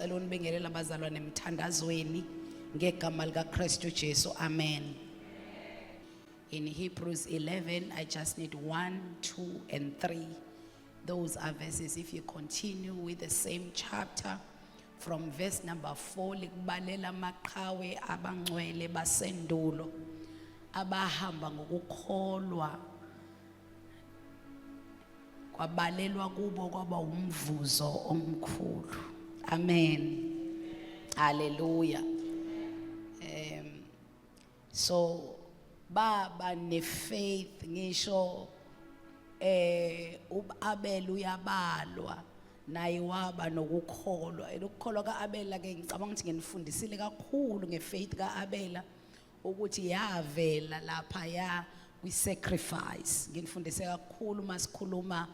ngicela unibingelela abazalwane emthandazweni ngegama likaKristu Jesu. Amen. In Hebrews 11, I just need 1, 2, and 3. Those are verses. If you continue with the same chapter, from verse number 4, likubalela amaqhawe abangcwele basendulo abahamba ngokukholwa kwabalelwa kubo kwaba umvuzo omkhulu. Amen. Hallelujah. So baba ne-faith ngisho uAbel uyabalwa naye waba nokukholwa. Ukukholwa kaAbela ke ngicabanga ukuthi nginifundisile kakhulu ngefaith kaAbela ukuthi yavela lapha ya kwi-sacrifice. Nginifundise kakhulu masikhuluma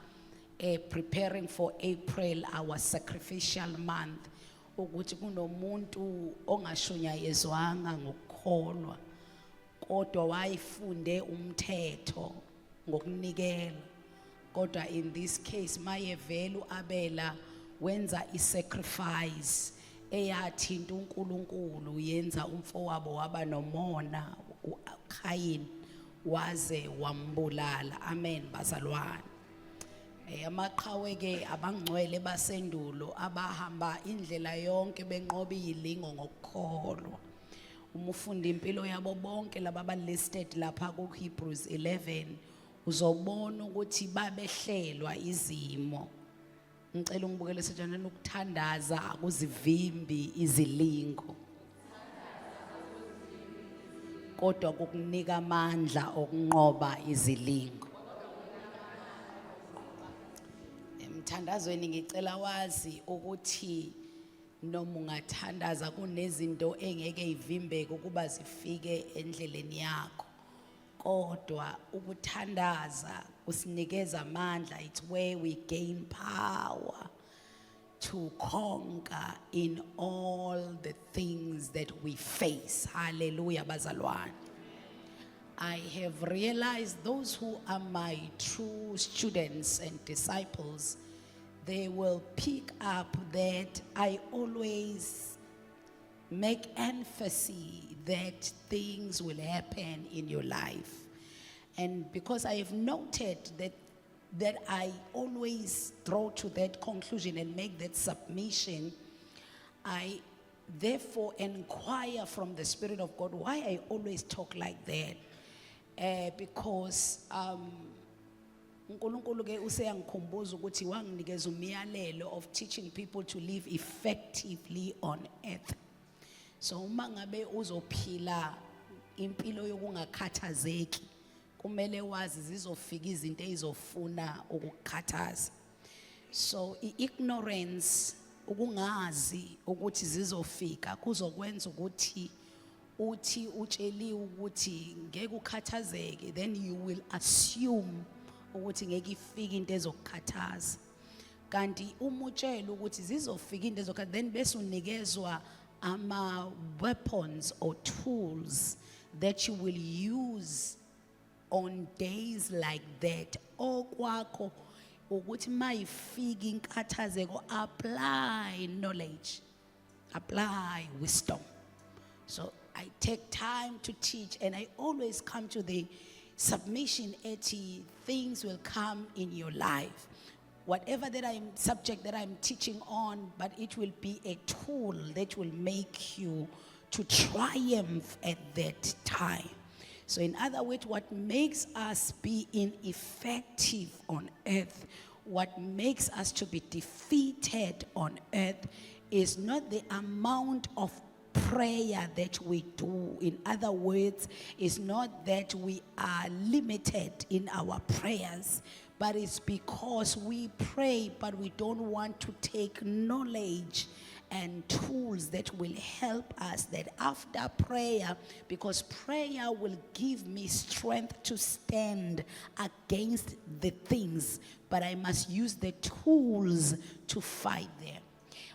preparing for April, our sacrificial month, ukuthi kunomuntu ongashunyayezwanga ngokukholwa kodwa wayifunde umthetho ngokunikela. Kodwa in this case mayevela uAbela wenza i-sacrifice eyathinta uNkulunkulu, yenza umfowabo waba nomona uKhayini waze wambulala. Amen bazalwane. Amaqhawe ke abangcwele basendulo abahamba indlela yonke benqoba izilingo ngokukholwa. Uma ufunda impilo yabo bonke laba listed lapha ku Hebrews 11 uzobona ukuthi babehlelwa izimo. Ngicela ungibukele sejaneni ukuthandaza akuzivimbi izilingo, kodwa kukunika amandla okunqoba izilingo. Emthandazweni ngicela wazi ukuthi noma ungathandaza kunezinto engeke ivimbeke ukuba zifike endleleni yakho, kodwa ukuthandaza kusinikeza amandla. It's where we gain power to conquer in all the things that we face. Hallelujah bazalwane. I have realized those who are my true students and disciples, they will pick up that I always make emphasis that things will happen in your life. And because I have noted that I always draw to that conclusion and make that submission, I therefore inquire from the Spirit of God why I always talk like that. Because uNkulunkulu ke useyangikhumbuza ukuthi wanginikeza umyalelo of teaching people to live effectively on earth. So uma ngabe uzophila impilo yokungakhathazeki, kumele wazi zizofika izinto ezofuna ukukhathaza. So ignorance, ukungazi ukuthi zizofika, kuzokwenza ukuthi uthi utsheliwe ukuthi ngeke ukhathazeke, then you will assume ukuthi ngeke ifike into ezokukhathaza. Kanti uma utshela ukuthi zizofika into ezokukhathaza, then bese unikezwa ama weapons or tools that you will use on days like that. Okwakho ukuthi mayifika inkathazeko, apply knowledge, apply wisdom. So I take time to teach, and I always come to the submission at things will come in your life. Whatever subject that I'm teaching on, but it will be a tool that will make you to triumph at that time. So in other words, what makes us be ineffective on earth, what makes us to be defeated on earth is not the amount of prayer that we do. In other words, it's not that we are limited in our prayers, but it's because we pray, but we don't want to take knowledge and tools that will help us that after prayer, because prayer will give me strength to stand against the things, but I must use the tools to fight them.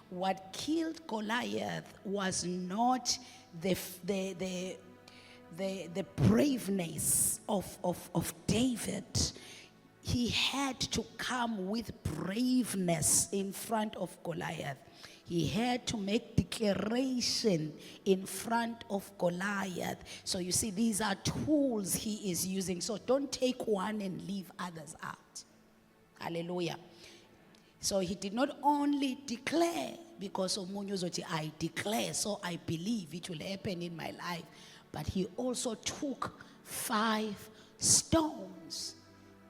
What killed Goliath was not the braveness of David. He had to come with braveness in front of Goliath. He had to make declaration in front of Goliath. So you see, these are tools he is using. So don't take one and leave others out. Hallelujah. So he did not only declare, because omunye uzothi I declare, so I believe it will happen in my life, but he also took 5 stones.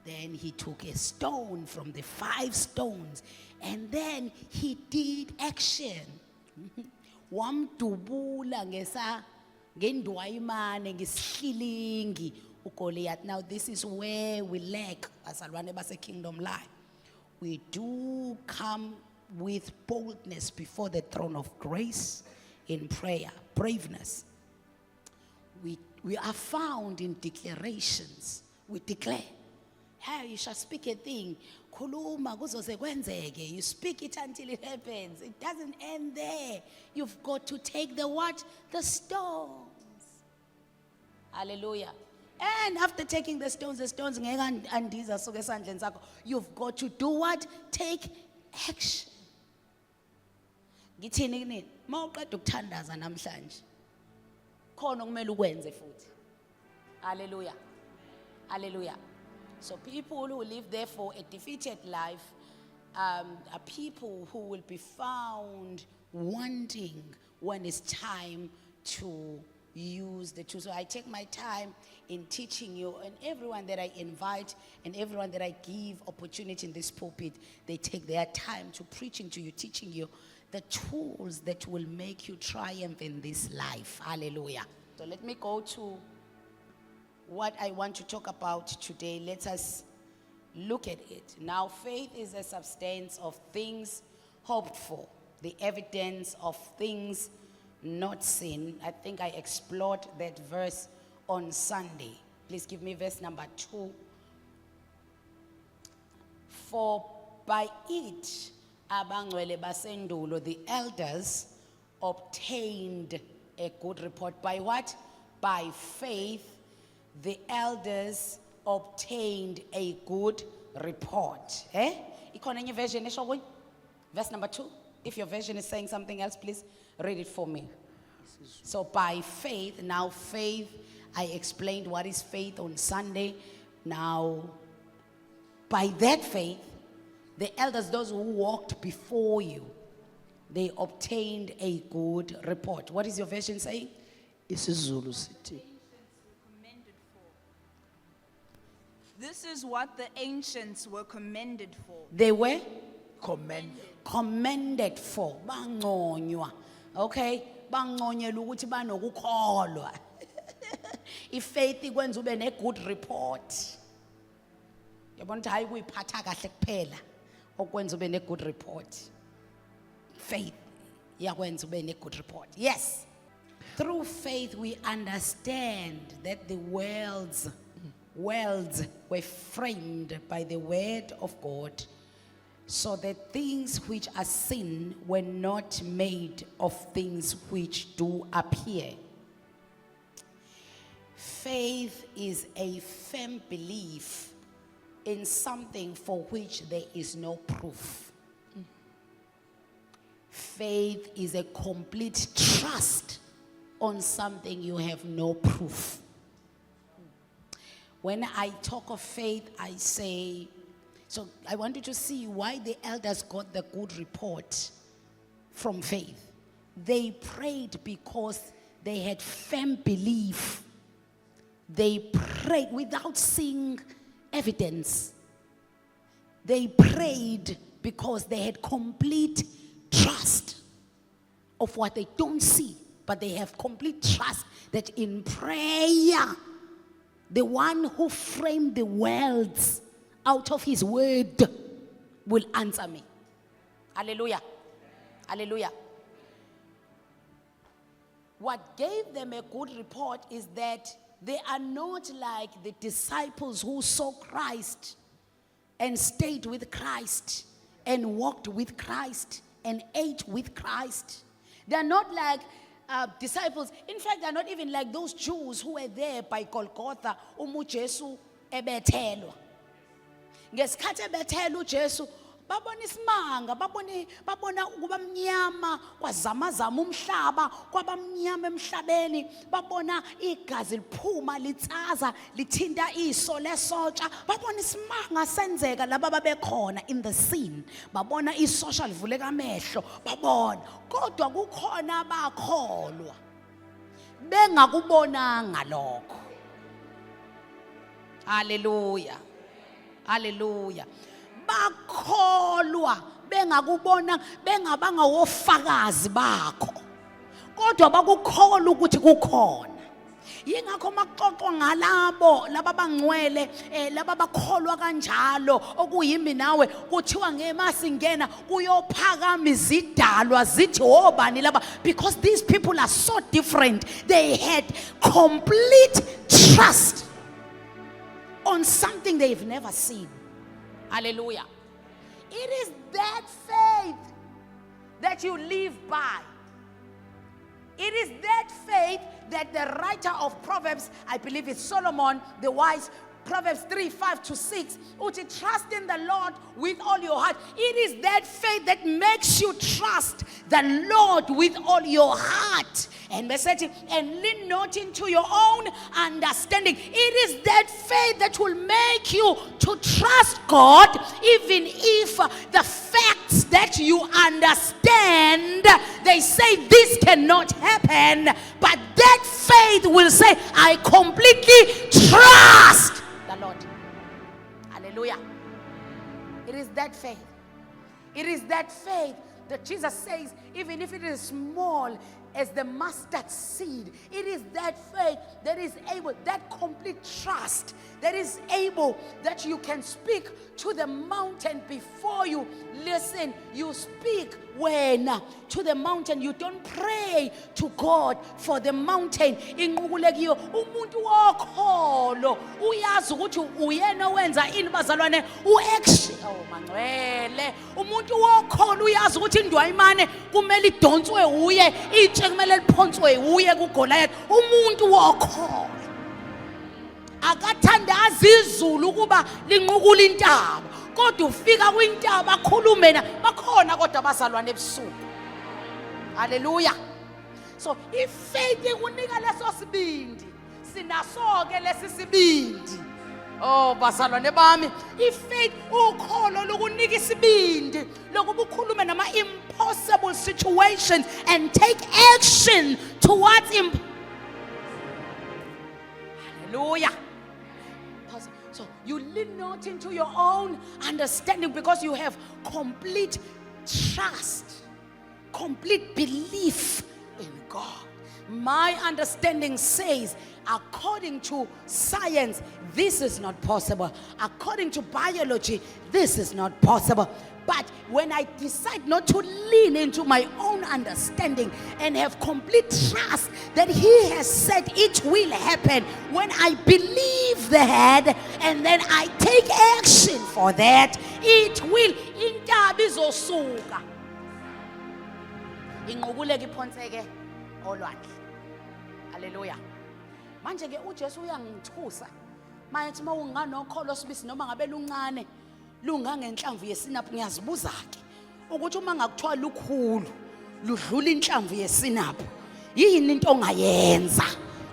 Then he took a stone from the 5 stones, and then he did action. Wamdubula ngendwayimane ngesihlilingi uGoliath. Now this is where we lack bazalwane base Kingdom Life. We do come with boldness before the throne of grace in prayer, braveness. We are found in declarations. We declare, hey, you shall speak a thing. Khuluma kuzoze kwenzeke. You speak it until it happens. It doesn't end there. You've got to take the what? The stones. Hallelujah. And after taking the stones ngeke andiza soke esandleni sakho. You've got to do what? Take action. Ngithini kunini? Mawuqeda ukuthandaza namhlanje. Khona okumele ukwenze futhi. Hallelujah. Hallelujah. So people who live therefore a defeated life are people who will be found wanting when it's time to use the tool. So I take my time in teaching you, and everyone that I invite and everyone that I give opportunity in this pulpit, they take their time to preaching to you, teaching you the tools that will make you triumph in this life. Hallelujah. So let me go to what I want to talk about today. Let us look at it. Now, faith is the substance of things hoped for, the evidence of things not seen. I think I explored that verse on Sunday. Please give me verse number 2. For by it, abangcwele basendulo, the elders obtained a good report. By what? By faith, the elders obtained a good report. Ikhona enye version esho kunye? Verse number 2. If your version is saying something else, please read it for me. So by faith, now faith, I explained what is faith on Sunday. Now, by that faith, the elders, those who walked before you, they obtained a good report. What is your version saying? isiZulu sithi This is what the ancients were commended for. They were commended for. Bangconywa. Okay? Bangconyela ukuthi banokukholwa. If faith ikwenza ube ne good report. Yabona ukuthi hayi kuyiphatha kahle kuphela okwenza ube ne good report. Faith yakwenza ube ne good report. Yes. Through faith we understand that the worlds were framed by the word of God, so that things which are seen were not made of things which do appear. Faith is a firm belief in something for which there is no proof. Faith is a complete trust on something you have no proof. When I talk of faith, I say, so I want you to see why the elders got the good report from faith. They prayed because they had firm belief. They prayed without seeing evidence. They prayed because they had complete trust of what they don't see, but they have complete trust that in prayer, the one who framed the worlds out of his word will answer me. Hallelujah. Hallelujah. What gave them a good report is that they are not like the disciples who saw Christ and stayed with Christ and walked with Christ and ate with Christ. They are not like disciples. In fact, they're not even like those Jews who were there by Golgotha. Jesu ebethelwa. Ngesikhathi ebethelwa uJesu, babona isimanga, babona ukuba mnyama kwazamazama umhlaba, kwabamnyama emhlabeni, babona igazi liphuma litsaza lithinta iso lesotsha, babona isimanga senzeka laba babekhona in the scene, babona isosha livuleka amehlo, babona. Kodwa kukhona abakholwa bengakubonanga lokho. Hallelujah. Hallelujah. Bakholwa bengakubona, bengabanga wofakazi bakho, kodwa bakukholwa ukuthi kukhona. Yingakho makuxoxwa ngalabo laba bangcwele, laba bakholwa kanjalo okuyimi nawe, kuthiwa ngemasingena kuyophakama izidalwa zithi obani laba, because these people are so different. They had complete trust on something they've never seen. Hallelujah. It is that faith that you live by. It is that faith that the writer of Proverbs, I believe it's Solomon, the wise, Proverbs 3:5-6, uthi trust in the Lord with all your heart. It is that faith that makes you trust the Lord with all your heart. And lean not into your own understanding. It is that faith that will make you to trust God, even if the facts that you understand, they say this cannot happen. But that faith will say, I completely trust the Lord. Hallelujah. It is that faith. It is that faith that Jesus says, even if it is small as the mustard seed, it is that faith that is able, that complete trust that is able, that you can speak to the mountain before you. Listen, you speak when to the mountain. You don't pray to God for the mountain. Inqubulekiyo umuntu wokholo uyazi ukuthi uyena wenza ini bazalwane uaction. Oh mangcwele, umuntu wokholo uyazi ukuthi indwayimane kumele idonswe uye, itshe kumele liphonswe uye kuGoliath. Umuntu wokholo akathandazi izulu kuba linqukula intaba, kodwa ufika kwintaba akhulume na bakhona kodwa abazalwane ebusuku. Hallelujah. So if faith ikunika leso sibindi, sinaso ke lesi sibindi. Oh bazalwane bami, if faith ukholo lokunika isibindi lokuba ukhulume nama impossible situations and take action towards Hallelujah. So you lean not into your own understanding because you have complete trust, complete belief in God. My understanding says, according to science, this is not possible. According to biology, this is not possible. But when I decide not to lean into my own understanding and have complete trust that He has said it will happen, when I believe that and then I take action for that, it will. Intaba izosuka. Inqubuleke iphonseke olwandle. Hallelujah. Manje ke uJesu uyangithusa. Manje uma unganokholo sibisi noma ngabe luncane, lungangenhlamvu yesinaphu, ngiyazibuza ke ukuthi uma ngakuthiwa lukhulu ludlula inhlamvu yesinaphu, yini into ongayenza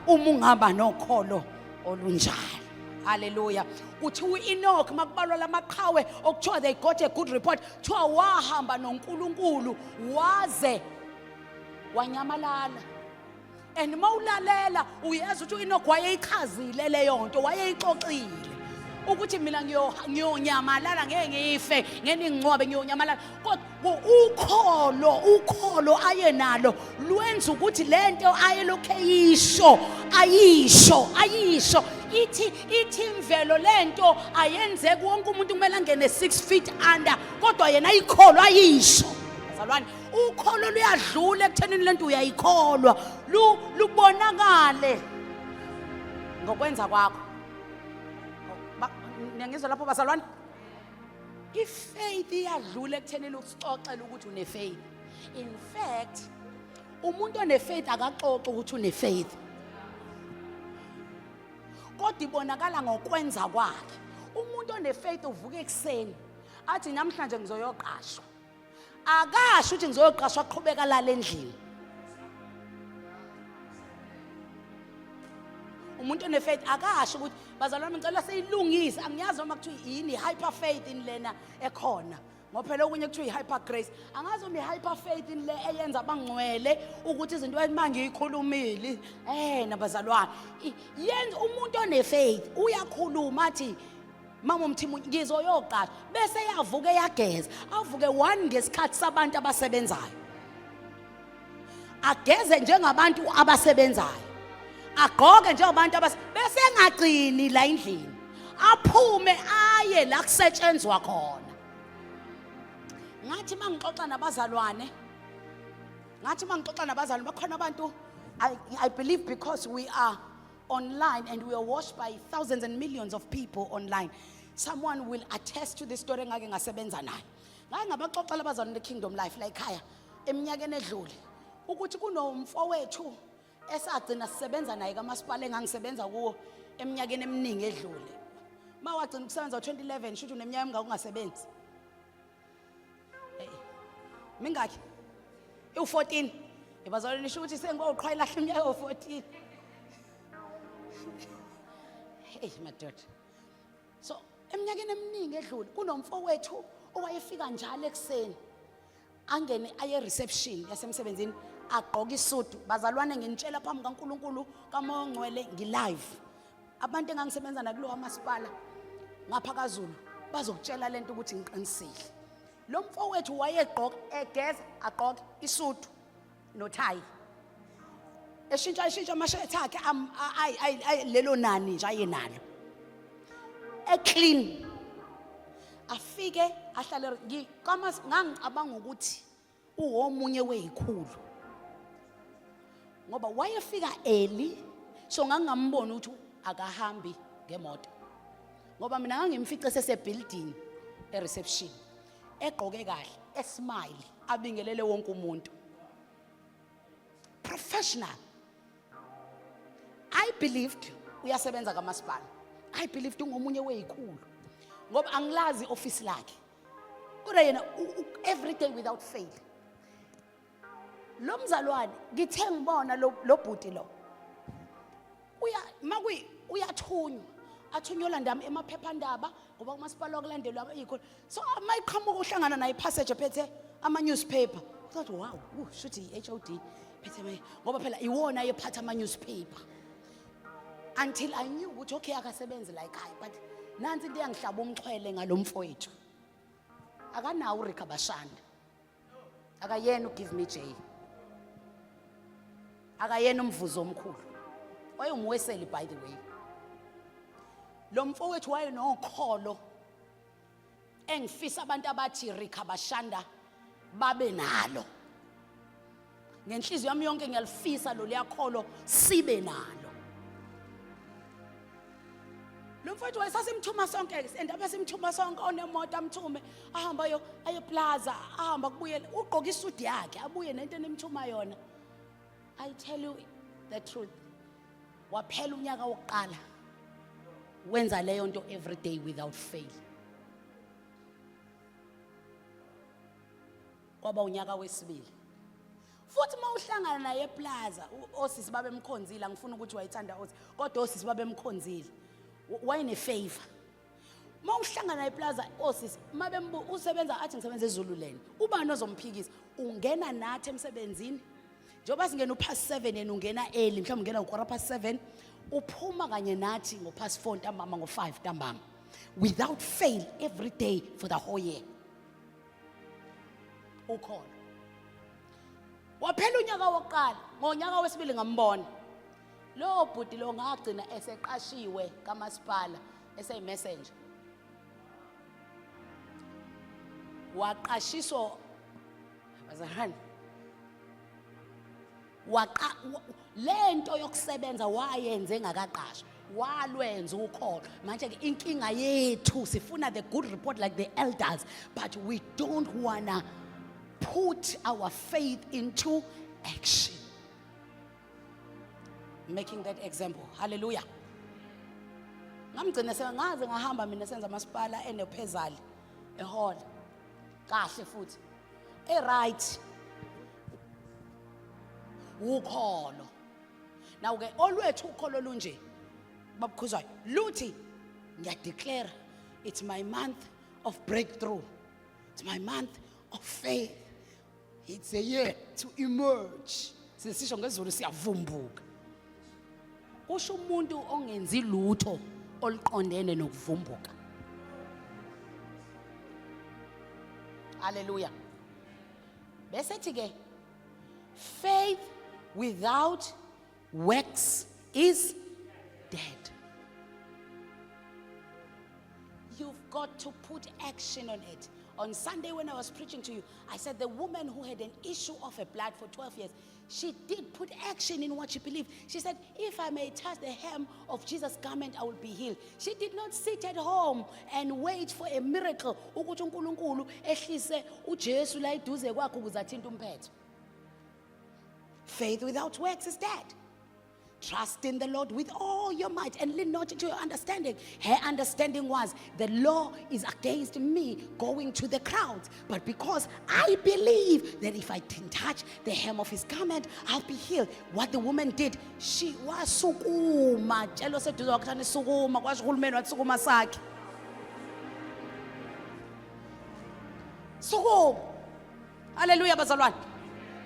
uma ungaba nokholo olunjalo? Hallelujah. Uthi uEnoch makubalwa lamaqhawe okuthiwa they got a good report, thiwa wahamba noNkulunkulu waze wanyamalala. And mawulalela uyeza ukuthi uEnoch wayeyichazile leyo nto, wayeyixoxile ukuthi mina ngiyonyamalala ngeke ngife ngeningcwabe ngiyonyamalala. Kodwa ukholo ayenalo lwenza ukuthi lento ayelokhe ayisho ithi imvelo lento ayenzeki wonke umuntu kumele angene 6 feet under, kodwa yena ayikholo ayisho. Bazalwane, ukholo luyadlula ekuthenini lento uyayikholwa, lubonakale ngokwenza kwakho. Ngiyangizwa lapho bazalwane, ifaith iyadlula ekuthenini usixoxele ukuthi unefaith. In fact, umuntu onefaith akaxoxa ukuthi unefaith, kodwa ibonakala ngokwenza kwakhe. Umuntu onefaith uvuka ekseni athi namhlanje ngizoyoqashwa akasho ukuthi ngizoyoqashwa aqhubeka la endlini umuntu onefaith akasho ukuthi bazalwane ngicela seyilungise angiyazi noma kuthiwa yini hyper faith in lena ekhona ngoba phela okunye kuthiwa hyper grace angazi uma hyper faith in le eyenza abangcwele ukuthi izinto manje ikhulumile nabazalwane yenza umuntu onefaith uyakhuluma athi mama umthimu ngizoyoqasha bese yavuka eyageza avuke one ngesikhathi sabantu abasebenzayo ageze njengabantu abasebenzayo agqoke njengabantu bese engagcini la endlini aphume aye la kusetshenzwa khona ngathi mangixoxa nabazalwane bakhona abantu I believe because we are online and we are watched by thousands and millions of people online someone will attest to this story engake ngasebenza nayo ngake ngabaxoxela abazalwane Kingdom Life la ekhaya eminyakeni edlule ukuthi kunomfowethu esagcina sisebenza naye kaMasipala engangisebenza kuwo eminyakeni eminingi edlule mawagcina ukusebenza ngo2011 shuthi uneminyaka emingaka ungasebenzi mingaki u14 ibazalwane nisho ukuthi sengoqhwayela iminyaka u14 hey madoda so eminyakeni eminingi edlule kunomfowethu owayefika njalo ekseni angene aye reception yasemsebenzini agqoka isudu bazalwane nginitshela phambi kaNkuluNkulu kaMoya oNgcwele ngilive abantu engangisebenza nakulo kaMasipala ngapha kaZulu bazokutshela lento ukuthi ngiqinisile lo mfowethu wayegqoka egeza agqoka isudu nothayi eshintsha amashirt akhe lelo nani nje ayenalo eclean afike ahlale ngangicabanga ukuthi uwomunye weyikhulu ngoba wayefika early so ngangamboni ukuthi akahambi ngemoto ngoba mina ngangimfice sesebuilding ereception egqoke kahle esmile abingelele wonke umuntu professional I believed uyasebenza kaMasipala I believed ungomunye weyikhulu ngoba angilazi office lakhe kodwa yena every day without fail lo mzalwane ngithe ngibona lo bhuti lo uyathunywa athunyelwa ndami emaphephandaba ngoba kuMasipala okulandelwa ayikhona so mayiqhamuka uhlangana naye passage ephethe ama newspaper uthi wow shuthi HOD phethe ngoba phela iwona ayephatha ama newspaper until I knew ukuthi okay akasebenzi la ekhaya but nansi into yangihlaba umxhwele ngalomfowethu akanawo uRika Bashanda akayena uGive Me J akayena umvuzo omkhulu wayengumweseli by the way lo mfowethu wayenokholo engifisa abantu abathi Rika Bashanda babe nalo ngenhliziyo yami yonke ngiyalifisa lo liyakholo sibe nalo lo mfowethu wayesasimthuma sonke endaba simthuma sonke onemoto amthume ahamba aye plaza ahamba kubuyela ugqoka isudi yakhe abuye nento enemthuma yona I tell you the truth waphela unyaka wokuqala wenza leyo nto every day without fail kwaba unyaka wesibili futhi mawuhlangana naye eplaza osisi babemkhonzile ngifuna ukuthi wayithanda osi kodwa osisi babemkhonzile wayene favor mawuhlangana naye eplaza osisi usebenza athi ngisebenza eZululand ubani ozomphikisa ungena nathi emsebenzini njengoba singena u7 yena ungena early mhlawumbe ungena u7 uphuma kanye nathi ngo4 ntambama ngo5 ntambama without fail every day for the whole year ukhona waphela unyaka wokuqala ngonyaka wesibili ngambona lo bhuti lo ngagcina eseqashiwe kaMasipala eseyimessenger waqashiswa bazalwane lento yokusebenza wayenze ngakaqashwa walwenza ukholo manje ke inkinga yethu sifuna the good report like the elders but we don't wanna put our faith into action making that example hallelujah ngamgcina sengaze ngahamba mina senza Masipala enephezali ehall kahle futhi right ukholo. Now ke olwethu ukholo lunje babukhuzwayo luthi ngiyadeclare it's my month of breakthrough, it's my month of faith, it's a year to emerge. Sisisho ngesiZulu siyavumbuka. Kusho umuntu ongenzi lutho oluqondene nokuvumbuka. Hallelujah. Bese thi ke faith without works is dead. You've got to put action on it. On Sunday when I was preaching to you, I said the woman who had an issue of her blood for 12 years, she did put action in what she believed. She said, if I may touch the hem of Jesus' garment, I will be healed. She did not sit at home and wait for a miracle. Ukuthi uNkulunkulu ehlise uJesu la eduze kwakhe ukuze athinte umphetho. Faith without works is dead. Trust in the Lord with all your might and lean not into your understanding. Her understanding was the law is against me going to the crowds. But because I believe that if I can touch the hem of his garment, I'll be healed. What the woman did, she was sukuma. Tshelo seduze wakuthana sukuma kwasho uhulumeni wathi sukuma sakhe. Sukuma. Hallelujah bazalwane.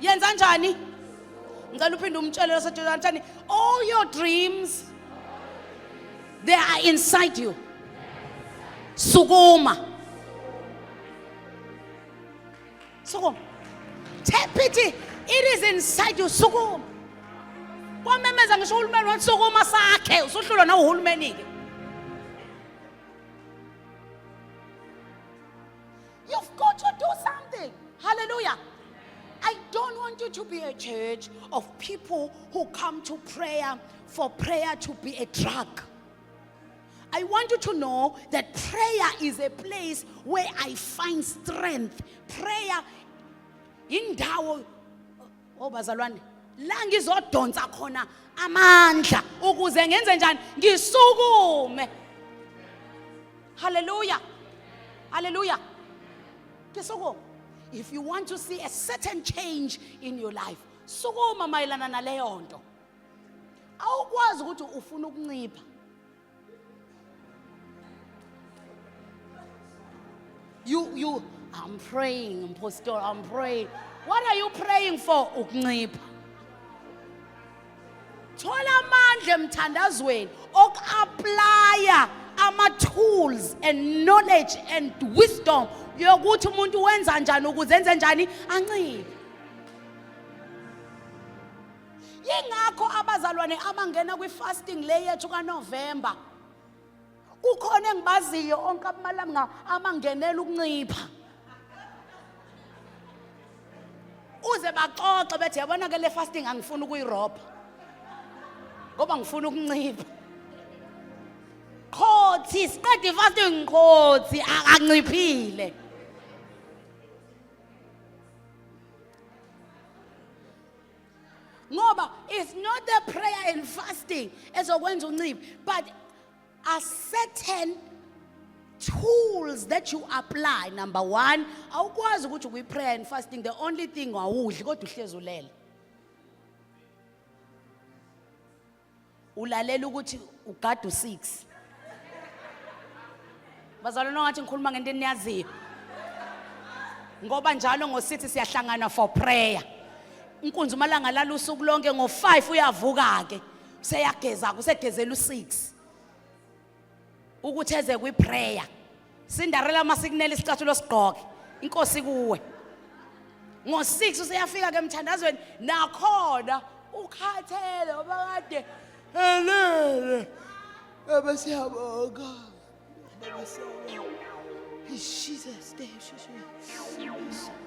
Yenza njani? All your dreams, they are inside you. Sukuma. Sukuma. Take pity. It is inside you. Sukuma. Kwamemeza ngisho uhulumeni wathi sukuma sakhe usuhlulwa na uhulumeni ke. You've got to do something. Hallelujah. I don't want you to be a church of people who come to prayer for prayer to be a drug. I want you to know that prayer is a place where I find strength. Prayer indawo obazalwane la ngizodonsa khona amandla ukuze ngenze njani ngisukume. Hallelujah. Hallelujah. Ngisukume. If you want to see a certain change in your life, sukuma mayelana naleyo nto. Awukwazi ukuthi ufuna ukuncipha. I'm praying, Apostle, I'm praying. What are you praying for? Ukuncipha. Thola amandla emthandazweni ok-applya ama-tools and knowledge and wisdom yokuthi umuntu wenza njani ukuze enze njani anciphe. Yingakho abazalwane abangena kwi-fasting le yethu kaNovember kukhona engibaziyo onke amalanga amangenela ukuncipha. Uze baxoxe bethi yabona ke le fasting angifuni ukuyirobha ngoba ngifuna ukuncipha. Khothi siqede fasting khothi akanciphile. Ngoba it's not the prayer and fasting ezokwenza unciphe, but a certain tools that you apply. Number one, awukwazi ukuthi uyi prayer and fasting the only thing awudli kodwa uhlezi ulele. Ulalela ukuthi ugada u6. Bazalwane ngathi ngikhuluma ngento eniyaziyo. Ngoba njalo ngo6 siyahlangana for prayer. Inkunzi umalanga lala usuku lonke ngo5 uyavuka ke. Useyageza usegezela u6. Ukuthi eze kwi prayer. Sindarela ama signal isicathulo sigqoke. Inkosi kuwe. Ngo6 useyafika ke emthandazweni nakhona ukhathele obakade helele. Abasiyabonga. Jesus,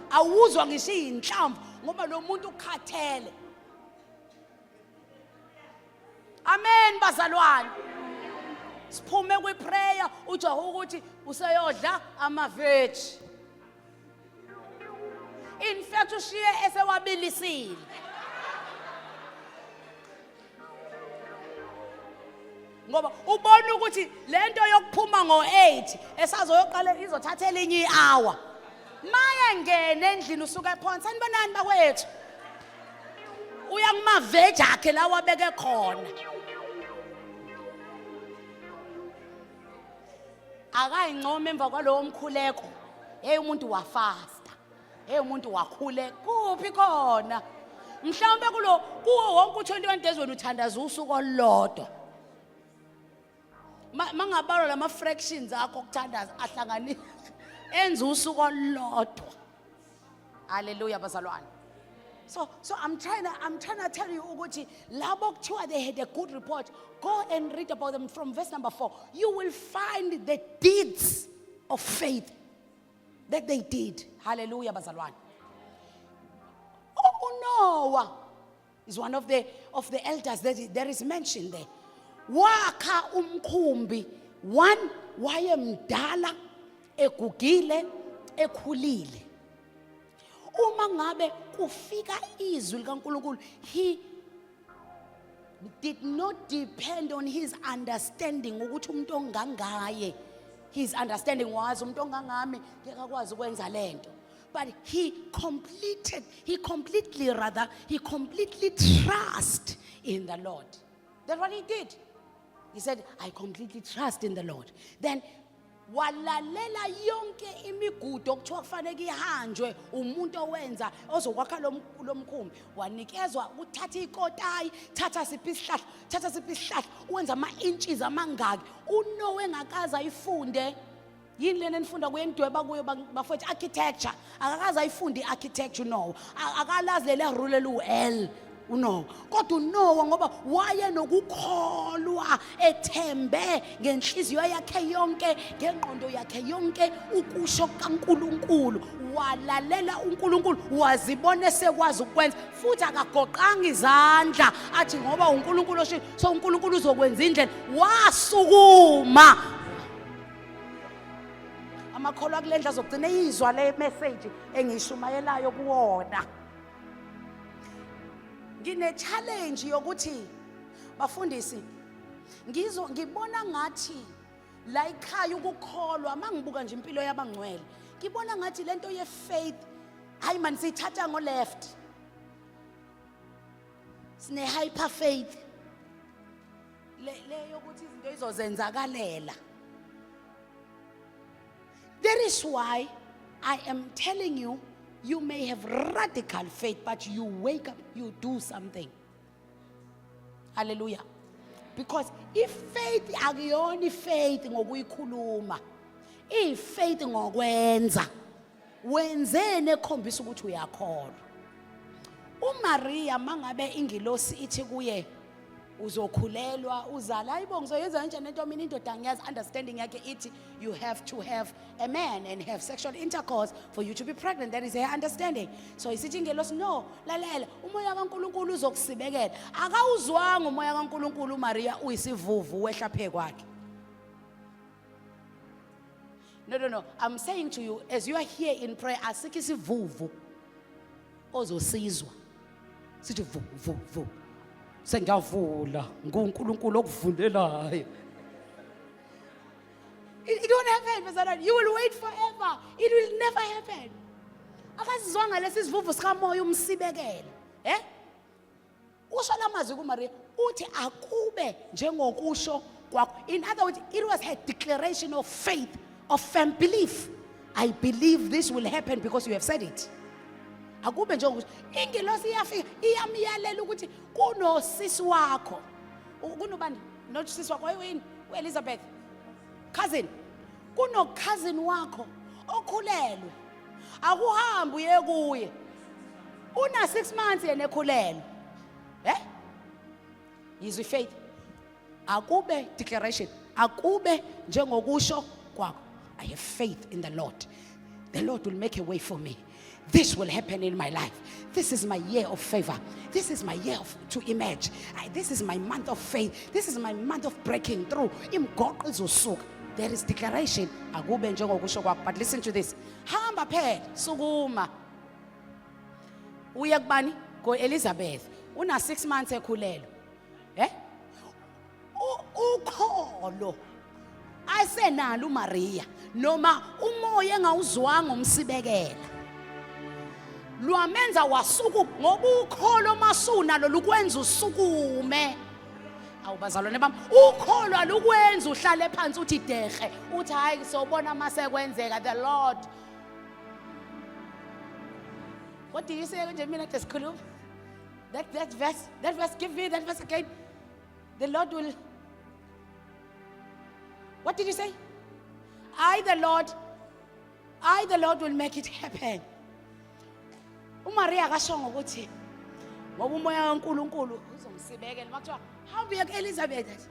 awuzwa ngisho inhlamvu ngoba lo muntu ukhathele. Amen bazalwane. Siphume kwi prayer ujaha ukuthi useyodla ama veg. In fact ushiye esewabilisile. ngoba ubona ukuthi lento yokuphuma ngo8 esazoyoqala izothatha elinye ihour maye ngene endlini usuka ephonsi sanibonani bakwethu uya kumaveji akhe la wabeke khona akayincoma emva kwalowo mkhuleko hey umuntu wafasta hey umuntu wakhule kuphi khona mhlawumbe kuwo wonke u21 days wena uthandaza usuku olulodwa mangabalwa lama fractions akho okuthandaza ahlangani enza usuku olulodwa haleluya bazalwane so I'm trying to tell you ukuthi labo kuthiwa they had a good report go and read about them from verse number 4 you will find the deeds of faith that they did hallelujah bazalwane Noah is one of the elders that there is mentioned there wakha umkhumbi one wayemdala egugile ekhulile uma ngabe kufika izwi likaNkulunkulu he did not depend on his understanding ukuthi umuntu ongangaye his understanding was umuntu ongangami ngeke akwazi ukwenza lento but he completely trust in the Lord. That's what he did. He said, I completely trust in the Lord. Then walalela yonke imigudu okuthiwa kufanele ihanjwe umuntu owenza ozokwakha lo mkhumbi wanikezwa uthatha ikotayi thatha siphi isihlahla uwenza ama-inches amangaki uNoah engakaza ayifunde yini lena enifunda kuyendweba kuyo bafethu architecture akakaze ayifunde architecture no akalazi lele rule lu-L uNoah kodwa uNoah ngoba waye nokukholwa ethembe ngenhliziyo yakhe yonke ngengqondo yakhe yonke ukusho kaNkulunkulu walalela uNkulunkulu wazibona esekwazi ukwenza futhi akagoqanga izandla athi ngoba uNkulunkulu osho so uNkulunkulu uzokwenza indlela wasukuma amakholwa kulendla azogcina izwa le message engishumayelayo kuwona ngine challenge yokuthi bafundisi ngibona ngathi la ikhaya ukukholwa mangibuka nje impilo yabangcwele ngibona ngathi lento ye faith hayi man sithatha ngo left sine hyper faith le yokuthi izinto izozenzakalela. That is why I am telling you, you may have radical faith, but you wake up, you do something. Hallelujah. Because if faith akuyona faith ngokuyikhuluma, if faith ngokwenza, wenzene ekhombisa ukuthi uyakholwa. uMaria mangabe ingilosi ithi kuye uzokhulelwa uzala hayibo ngizoyenza kanjani lento mina indoda ngiyazi understanding yakhe ithi you have to have a man and have sexual intercourse for you to be pregnant. That is her understanding. So isithi ingelosi no lalela umoya kaNkulunkulu uzokusibekela akawuzwanga umoya kaNkulunkulu uMaria uyisivuvu wehla phe kwakhe. No, I'm saying to you as you are here in prayer asikho isivuvu ozosizwa sithi vu sengiyavula nguNkulunkulu okuvulelayo. It won't happen. You will wait forever. It will never happen. Akazizwanga lesi sivuvu sikamoya umsibekela. Usho lamazwi kuMaria uthi akube njengokusho kwakho. In other words, it was her declaration of faith, of firm belief. I believe this will happen because you have said it. Akube njengokusho ingilosi iyafika iyamyalela ukuthi kunosisi wakho kunobani nosisi wakho wayini uElizabeth cousin kuno cousin wakho okhulelwe akuhambe uye kuye una 6 months yena ekhulelwe yizwi faith akube declaration akube njengokusho kwakho. I have faith in the Lord. The Lord will make a way for me. This will happen in my life. This is my year of favor. This is my year to emerge. This is my month of faith. This is my month of breaking through. There is declaration. But listen to this. Hamba phela sukuma. Uya kubani? Go Elizabeth. Una 6 months ekhulelwe. ukholo ayisenalo uMaria noma umoya engawuzwanga umsibekela lwamenza wasuku ngoba ukholo masunalo lukwenza usukume. Awubazalwane bami, ukholo alukwenza uhlale phansi uthi dehe uthi hayi sobona mase kwenzeka the Lord. What do you say nje mina desikhuluma? That verse give me that verse again. The Lord will. What did you say? I the Lord will make it happen. uMaria akashongo ukuthi ngoba umoya kaNkuluNkulu uzomsibekela makuthiwa hamba kuElizabeth.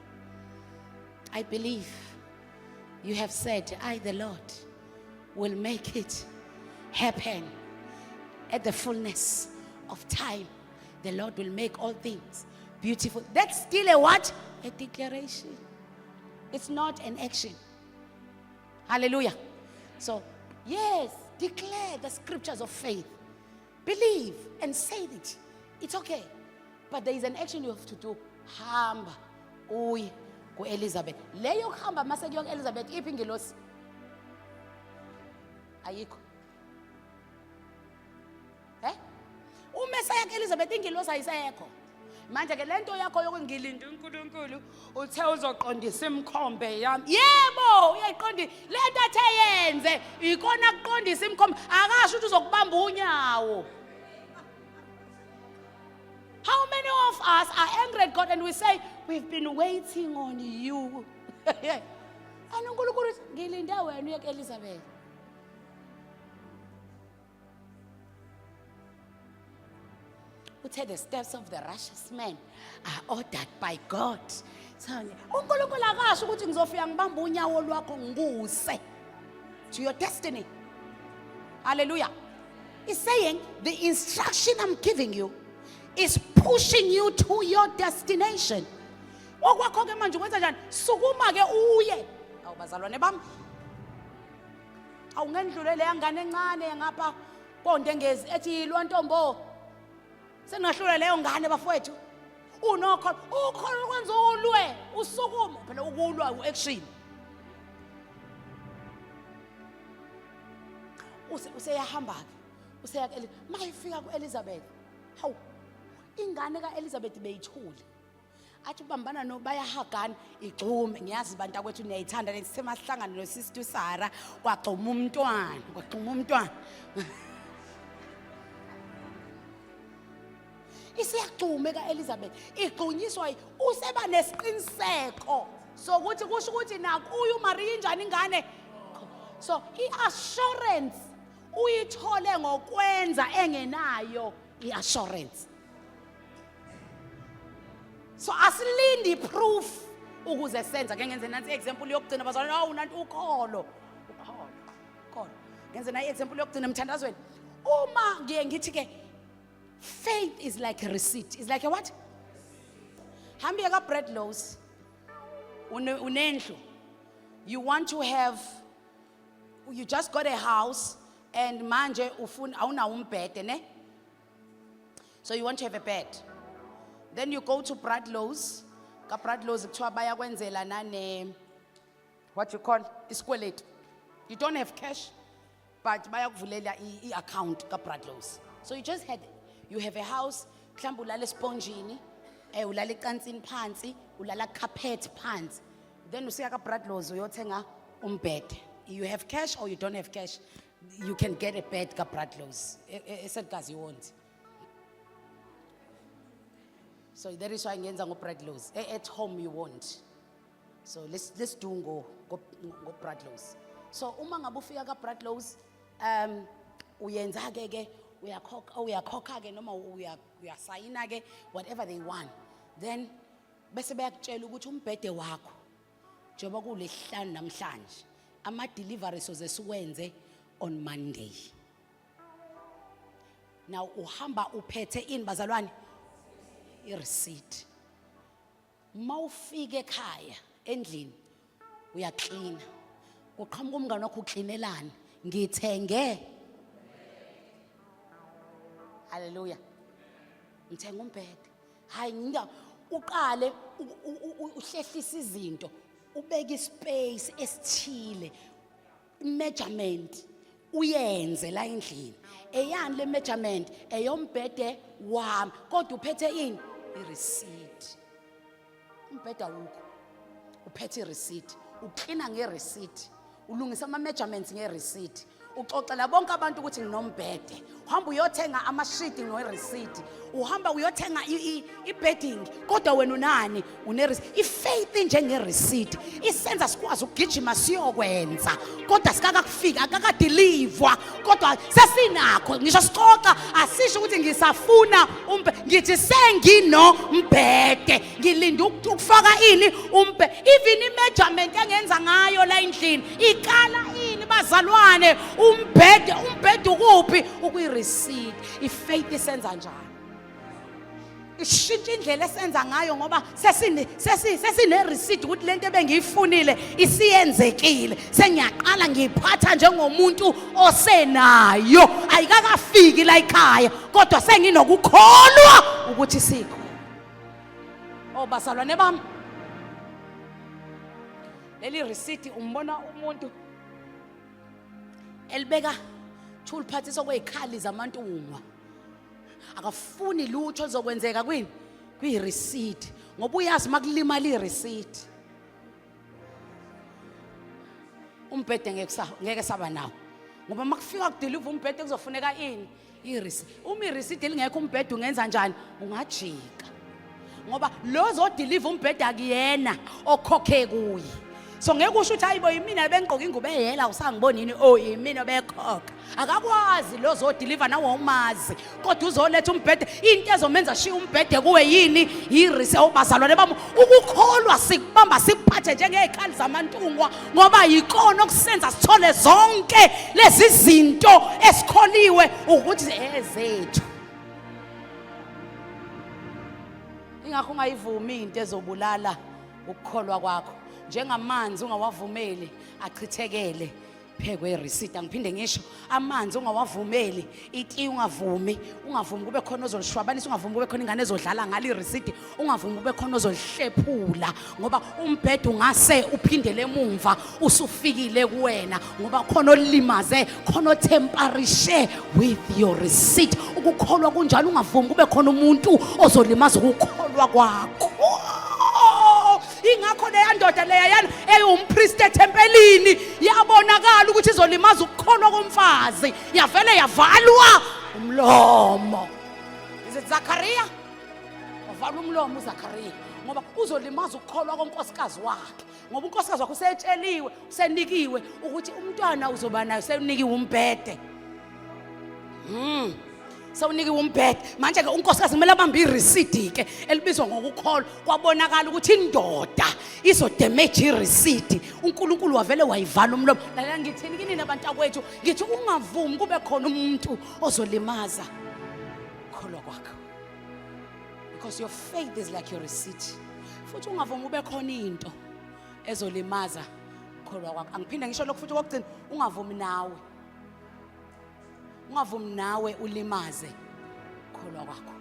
I believe you have said I the Lord will make it happen at the fullness of time. The Lord will make all things beautiful. That's still a what? A declaration. It's not an action. Hallelujah. So, yes, declare the scriptures of faith. Believe and say it. It's okay. But there is an action you have to do. Hamba uye kuElizabeth. Leyo hamba mase kuyo kuElizabeth iphi ingelosi? Ayikho. Umesaya kuElizabeth ingelosi ayisekho. Manje ke lento yakho yokungilinda uNkulunkulu uthe uzoqondisa imkhombe yami. Yebo, uyayiqonda lento athe yenze ikona kuqondisa imkhombe akasho ukuthi uzokubamba unyawo. How many of us are angry at God and we say we've been waiting on you? And uNkulunkulu ngilinde wena uye kuElizabeth. The steps of the righteous man are ordered by God. So, uNkulunkulu akasho ukuthi ngizofika ngibamba unyawo lwakho ngikuse to your destiny. Hallelujah. He's saying the instruction I'm giving you is pushing you to your destination. Okwakho ke manje ukwenza njani? Sukuma ke uye. Awubazalwane bami. Awungendlulele yangane encane ngapha konde ngezi ethi lontombo. Sengahlula leyo ngane bafowethu. Unokholo, ukholo kwenza ulwe, usukuma phela ukulwa uaction. Useyahamba ke. Useya mayifika kuElizabeth. Hawu. Ingane kaElizabeth beyithule. Athi ubambana no bayahagana igcume ngiyazi abantu akwethu niyayithanda lesithema sihlangana noSister Sara kwagcuma umntwana. Isiyagcume kaElizabeth igqunyiswa useba nesiqiniseko sokuthi kusho ukuthi nakuyo uMaria injani ingane. So iassurance uyithole ngokwenza engenayo iassurance. So asilindi proof ukuze senza ke ngenze nansi example yokugcina bazalwane hawu nanti ukholo. Ngenze nayi example yokugcina emthandazweni. Uma ngithi ke faith is like a receipt. It's like a what? Hambi ka bread loaves. Unendlu. You want to have, you just got a house and manje ufuna awuna umbhede ne? So you want to have a bed. Then you go to Bradlow's. Ka Bradlow's kuthiwa bayakwenzela nane what you call isikweletu. You don't have cash but bayakuvulela i-account ka Bradlow's. So you just had you have a house, mhlawumbe ulala esponjini, ulala ecansini phansi, ulala carpet phansi. Then usiya ka Bradlow's uyothenga umbhede. You have cash or you don't have cash, you can get a bed ka Bradlow's. Esedkazi won't. So that is why ngenza ngo Bradlow's. At home you won't. So let's do go Bradlow's. So uma ngabe ufika ka Bradlow's uyenza ke uyakhokha ke noma uyasayina ke whatever they want. Then bese bayakutshela ukuthi umbhede wakho njengoba kulehlanu namhlanje ama deliveries ozesikwenze on Monday. Now uhamba uphethe ini bazalwane i-receipt. Mawufike ekhaya endlini uyaklina. Uqhamuka umngane wakho uklinelana ngithenge. Hallelujah. Ngithenga umbhede. Hayi uqale uhlehlisa izinto ubeke ispace esithile measurement uyenze la endlini eyani le measurement eyombhede wami kodwa uphethe ini ireceipt umbhede awukho uphethe ireceipt uklina ngereceipt ulungisa ama measurements ngereceipt uxoxela bonke abantu ukuthi nginombhede uhamba uyothenga amashidi ngereceipt uhamba uyothenga ibedding kodwa wena unani ifaith njenge receipt isenza sikwazi ukugijima siyokwenza kodwa sikakafika akakadeliver kodwa sesinakho ngisho sixoxa asisho ukuthi ngisafuna ngithi sengino mbhede ngilinde ukufaka ini even imeasurement engenza ngayo la endlini ikala ini bazalwane umbhede ukuphi ukuyireceipt ifaith isenza njalo ishintsha indlela esenza ngayo ngoba sesine receipt ukuthi lento ebengiyifunile isiyenzekile sengiyaqala ngiyiphatha njengomuntu osenayo ayikakafiki la ekhaya kodwa senginokukholwa ukuthi sikho bazalwane bami leli receipt umbona umuntu elibeka thuliphathiso kwezikhali zamantungwa akafuni lutho lizokwenzeka kwini kwireceipt ngoba uyazi makulimala ireceipt umbhede ngeke saba nawo ngoba makufika kudeliver umbhede kuzofuneka ini ireceipt uma ireceipt elingekho umbhede ungenza njani ungajika ngoba lo zodeliver umbhede akuyena okhokhe kuye so ngeke usho ukuthi hayibo yimina bengqoka ingubo ehela usangibonini yimina bekhokha akakwazi lo zodeliver nawo umazi kodwa uzoletha umbhede into ezomenza shiya umbhede kuwe yini ireceipt bazalwane bami ukukholwa sikubamba sikuphathe njengezikhali zamantungwa ngoba yikona okusenza sithole zonke lezi zinto esikholiwe ukuthi ezethu ingakho ungayivumi into ezobulala ukukholwa kwakho njengamanzi ungawavumeli achithekele phekwe receipt angiphinde ngisho amanzi ungawavumeli iti ungavumi kube khona ozolishwabanisa ungavumi kube khona ingane ezodlala ngale receipt ungavumi kube khona ozolihlephula ngoba umbhede ungase uphindele emumva usufikile kuwena ngoba khona olimaze khona otemperishe with your receipt ukukholwa kunjalo ungavumi kube khona umuntu ozolimaza ukukholwa kwakho ingakho leya ndoda leyana eyumpriest etempelini yabonakala ukuthi izolimaza ukukholwa komfazi yavele yavalwa umlomo is Zakaria wavala umlomo uZakaria ngoba uzolimaza ukukholwa konkosikazi wakhe ngoba unkosikazi wakhe usetsheliwe usenikiwe ukuthi umntwana uzoba nayo senikiwe umbhede sawuniki umbhede manje ke unkosikazi kumele abambe ireceipt ke elibizwa ngokukholwa kwabonakala ukuthi indoda izodamage ireceipt uNkulunkulu wavele wayivala umlomo la ngithini kini abantu akwethu ngithi ungavumi kube khona umuntu ozolimaza ukukholwa kwakho because your faith is like your receipt futhi ungavumi kube khona into ezolimaza ukukholwa kwakho angiphinde ngisho lokho futhi kokugcina ungavumi nawe ulimaze ukukholwa kwakho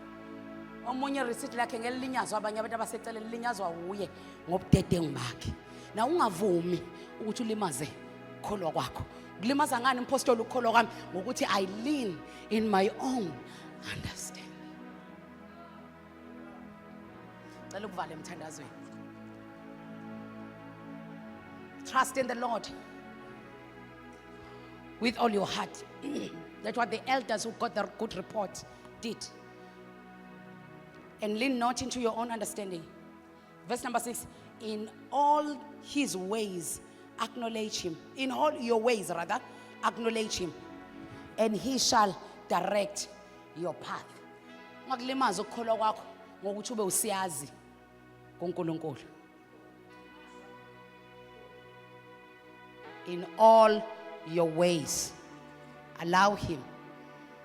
omunye receipt lakhe ngelilinyazwa abanye abantu abaseceleni lilinyazwa uye ngobudedengu bakhe na ungavumi ukuthi ulimaze ukukholwa kwakho kulimaza ngani impostoli ukukholwa kwami ngokuthi I lean in my own understanding cela ukuvale emthandazweni trust in the Lord with all your heart. That's what the elders who got the good report did. And lean not into your own understanding. Verse number 6. In all his ways, acknowledge him. In all your ways, rather, acknowledge him. And he shall direct your path. Ungakulimaza ukukholwa kwakho ngokuthi ube usiyazi kuNkulunkulu. In all your ways, allow him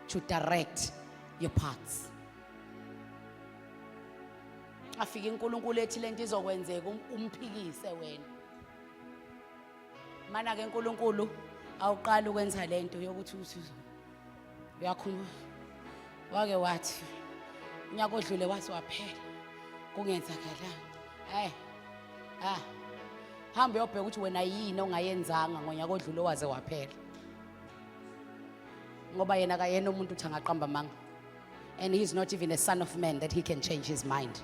to direct your paths. Afike uNkulunkulu ethi lento izokwenzeka umphikise wena. Mana ke uNkulunkulu awuqala ukwenza lento yokuthi uyakhuluma wake wathi unyaka odlule wathi waphela kungenzakala hamba uyobheka ukuthi wena yini ongayenzanga ngonyaka odlule waze waphela, ngoba yena akayena umuntu uthi angaqamba amanga, and he's not even a son of man that he can change his mind.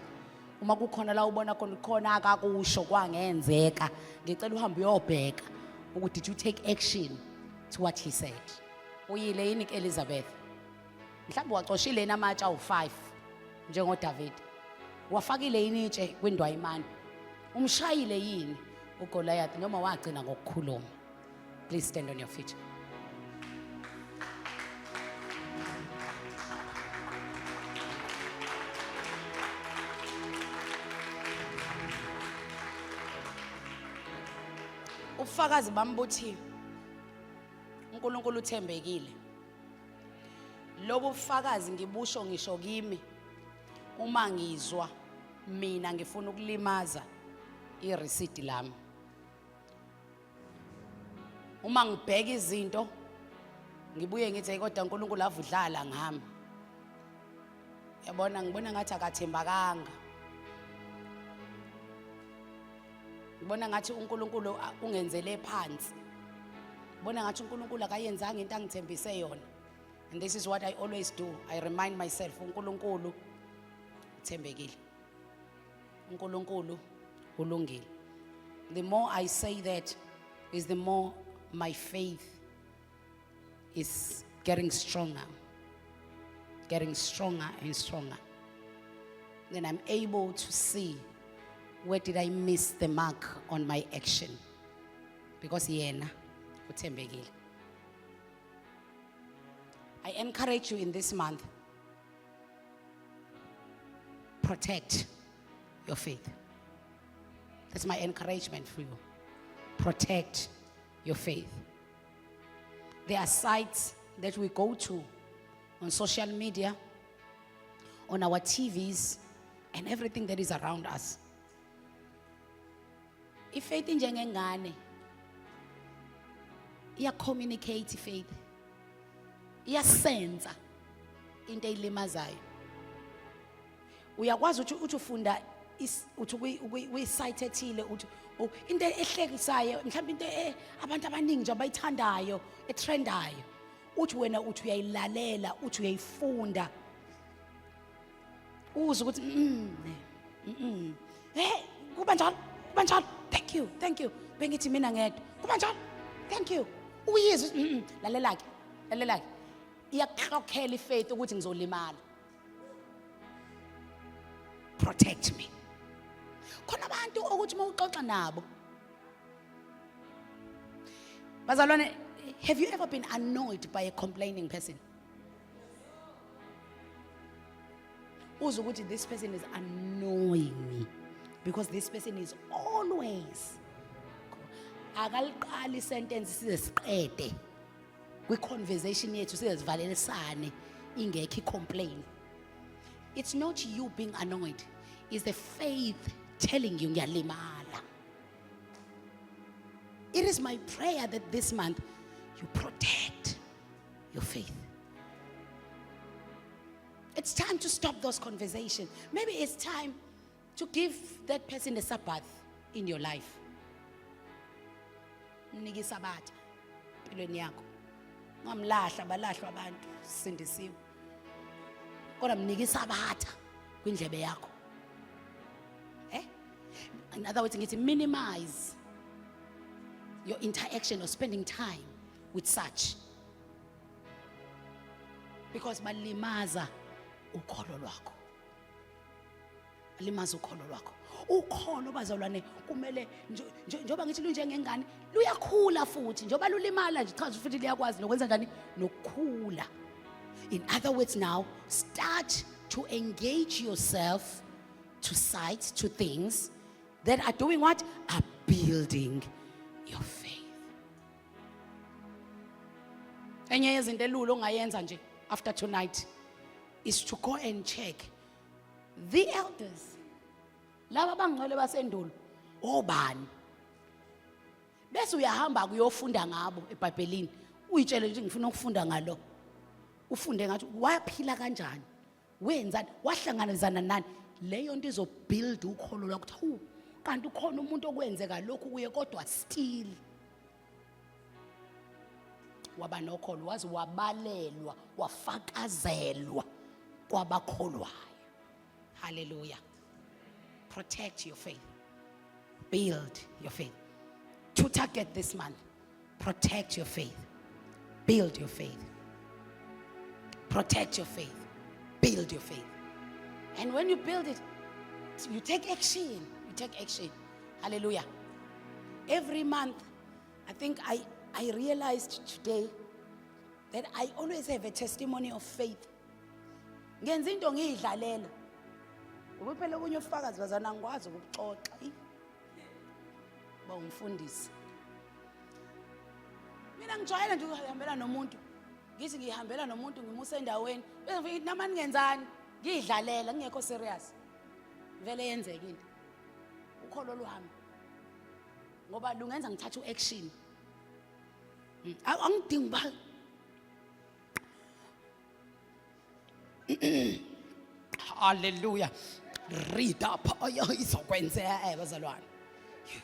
Uma kukhona la ubona khona akakusho kwangenzeka, ngicela uhambe uyobheka ukuthi did you take action to what he said. Uyile yini Elizabeth? Mhlawumbe wacoshile namatsha u5 njengo David. Wafakile yini itshe kwindwayimani? Umshayile yini uGoliath noma wagcina ngokukhuluma? Please stand on your feet. Ufakazi bambuthi uNkulunkulu uthembekile. Lobo ufakazi ngibusho ngisho kimi uma ngizwa mina ngifuna ukulimaza ireceipt lami. Uma ngibheka izinto ngibuye ngithi kodwa uNkulunkulu avudlala ngami. Yabona ngibona ngathi akathembakanga. Ngibona ngathi uNkulunkulu ungenzele phansi. Ngibona ngathi uNkulunkulu akayenzanga into angithembise yona. And this is what I always do. I remind myself uNkulunkulu uthembekile. uNkulunkulu ulungile. The more I say that is the more my faith is getting stronger and stronger. Then I'm able to see where did I miss the mark on my action, because yena uthembekile. I encourage you in this month, protect your faith. That's my encouragement for you. Protect your faith. There are sites that we go to on social media, on our TVs, and everything that is around us. Ifaith njengengane iya communicate faith, iyasenza into eyilimazayo. Uyakwazi ukuthi ufunda uthi kwi-site ethile uthi into ehlekisayo, mhlawumbe into abantu abaningi nje abayithandayo etrendayo, uthi wena uthi uyayilalela, uthi uyayifunda, uze ukuthi kuba njalo thank you bengithi mina ngedwa kuba njalo thank you uyizwe lalelake iyakhokhela ifaith ukuthi ngizolimala. Protect me. Khona abantu ukuthi mawuxoxa nabo, bazalwane, have you ever been annoyed by a complaining person? Uze ukuthi this person is annoying me because this person is always akaliqali sentence size siqede kwi conversation yethu sizivalelisane ingekho complain. It's not you being annoyed, it's the faith telling you ngiyalimala. It is my prayer that this month you protect your faith. It's time to stop those conversations. Maybe it's time to give that person a Sabbath in your life. Mniki Sabbath empilweni yakho. Ngamlahla balahlwa abantu sindisiwe. Kodwa mniki Sabbath kwindlebe yakho. In other words, ngithi minimize your interaction or spending time with such, because balimaza ukholo lwakho. Balimaza ukholo lwakho. Ukholo bazalwane kumele njoba ngithi lunjengengane luyakhula futhi njoba lulimala nje cha futhi liyakwazi nokwenza njani nokukhula. In other words, now start to engage yourself to sites, to things that are doing what? Are building your faith. Enye yezinto elulu ongayenza nje after tonight is to go and check the elders. Laba bangcwele basendulo obani? Bese uyahamba kuyofunda ngabo eBhayibhelini. Uyitshele nje ngifuna ukufunda ngalo. Ufunde ngathi waphila kanjani? Wenzani? Wahlanganezana nani? leyo nto izobuild ukholo lwakho ukuthi hu kanti ukhona umuntu okwenzeka lokhu kuye kodwa still waba nokholo wazi wabalelwa wafakazelwa kwabakholwayo. Hallelujah. Protect your faith. Build your faith. To target this month, protect your faith. Build your faith. Protect your faith. Build your faith. And when you build it, you take action. You take action. Hallelujah. Every month, I think I realized today that I always have a testimony of faith. Ngenza into ngiyidlalela. Ubuphela kunye ufakazi bazana ngikwazi ukuxoxa. Ba umfundisi. Mina ngijwayela nje ukuhambela nomuntu. Ngithi ngihambela nomuntu ngimusa endaweni. Bese ngithi namani ngenzani? Ngiyidlalela ngekho serious. Vele yenzeka into. Ukholo lwami. Ngoba lungenza ngithathe uaction. Angidingi ba. Hallelujah. Read up. Izokwenzeka bazalwane.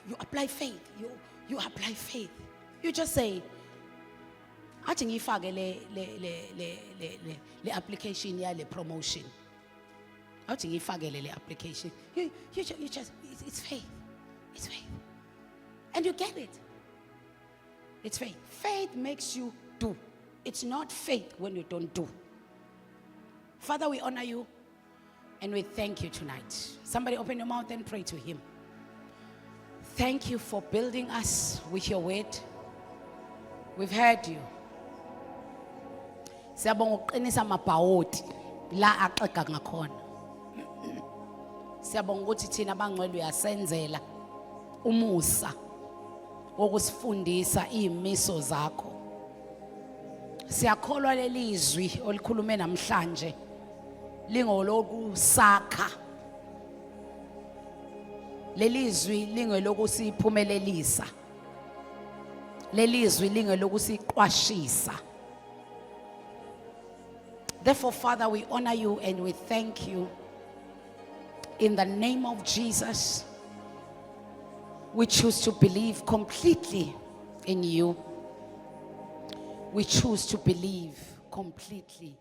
You apply faith. You apply faith. You just say athi ngifake le application ya le promotion. Athi ngifake le application. You just it's faith. It's faith. And you get it. It's faith. Faith makes you do. It's not faith when you don't do. Father, we honor you and we thank you tonight. Somebody open your mouth and pray to him. Thank you for building us with your word. We've heard you. Siyabonga uqinisa amabhawodi la axega ngakhona. Siyabonga ukuthi thina abangcwele uyasenzela umusa wokusifundisa izimiso zakho. Siyakholwa lelizwi olikhulume namhlanje lingolokusakha. Lelizwi lingelokusiphumelelisa. Lelizwi lingelokusiqwashisa. Therefore, Father, we honor you and we thank you. In the name of Jesus, we choose to believe completely in you. We choose to believe completely